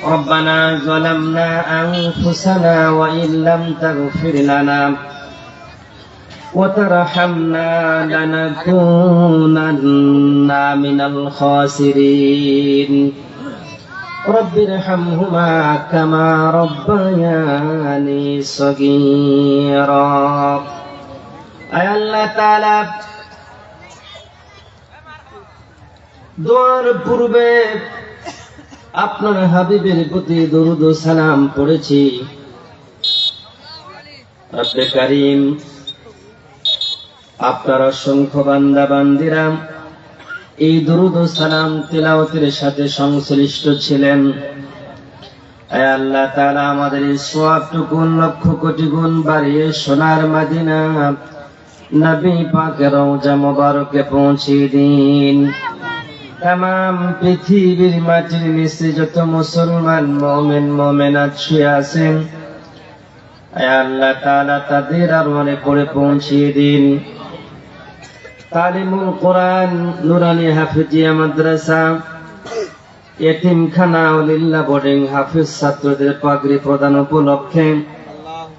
ربنا ظلمنا أنفسنا وإن لم تغفر لنا وترحمنا لنكونن من الخاسرين رب ارحمهما كما ربياني صغيرا أي الله تعالى দোয়ার পূর্বে আপনার হাবিবের প্রতি দরুদ ও সালাম পড়েছি। রব্বে কারীম, আপনার অসংখ্য বান্দা বান্দিরা এই দরুদ ও সালাম তিলাওয়াতের সাথে সংশ্লিষ্ট ছিলেন। আয় আল্লাহ তাআলা আমাদের এই সওয়াবটুকু লক্ষ কোটি গুণ বাড়িয়ে সোনার মদিনা নবী পাকের রওজা মোবারকে পৌঁছে দিন। तमाम পৃথিবীর মাটির নিচে যত মুসলমান মুমিন মুমিনাত শুয়ে আছেন, আয় আল্লাহ তাআলা তাদের আরমানে করে পৌঁছিয়ে দিন। তালিমুল কোরআন নুরানি হাফিজিয়া মাদ্রাসা এতিমখানা ওলিল্লাহ বোর্ডিং হাফিজ ছাত্রদের পাগড়ি প্রদান উপলক্ষে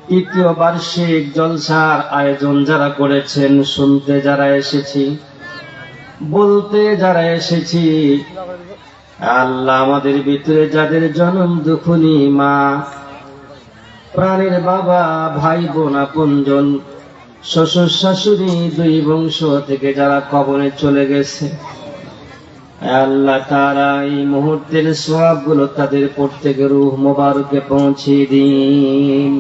তৃতীয় বার্ষিক জলসার আয়োজন যারা করেছেন, শুনতে যারা এসেছি, বলতে যারা এসেছি, আল্লাহ আমাদের ভিতরে যাদের জনম দুঃখনী মা, প্রাণের বাবা, ভাই বোন, আপনজন, শ্বশুর শাশুড়ি, দুই বংশ থেকে যারা কবরে চলে গেছে, আল্লাহ তাআলা এই মুহূর্তের সওয়াবগুলো তাদের প্রত্যেকের রূহ মোবারকে পৌঁছে দিন।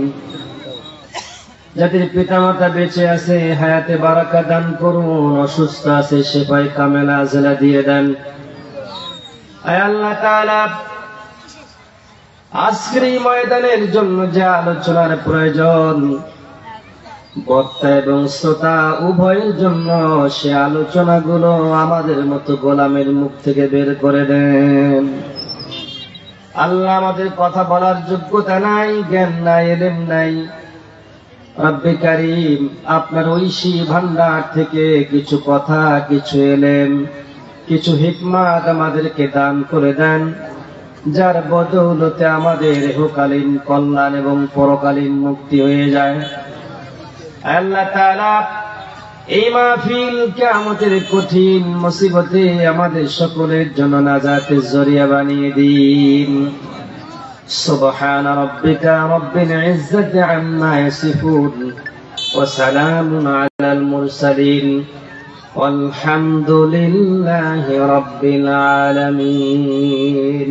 যাদের পিতামাতা বেঁচে আছে হায়াতে বারাকা দান করুন, অসুস্থ আছে শিফায়ে কামেলা আজলা দিয়ে দেন। আয় আল্লাহ তাআলা আজকের এই ময়দানের জন্য যে আলোচনার প্রয়োজন, বক্তা এবং শ্রোতা উভয়ের জন্য সে আলোচনাগুলো আমাদের মতো গোলামের মুখ থেকে বের করে দেন। আল্লাহ আমাদের কথা বলার যোগ্যতা নাই, জ্ঞান নাই, ইলম নাই। রব্বে কারীম, আপনার ঐশী ভান্ডার থেকে কিছু কথা, কিছু ইলম, কিছু হিকমত আমাদেরকে দান করে দেন, যার বদৌলতে আমাদের ইহকালীন কল্যাণ এবং পরকালীন মুক্তি হয়ে যায়। আল্লাহ তাআলা এই মাহফিল কিয়ামতের কঠিন মুসিবতে আমাদের সকলের জন্য নাজাতের জরিয়া বানিয়ে দিন। سبحان ربك رب العزة عما يصفون وسلام على المرسلين والحمد لله رب العالمين।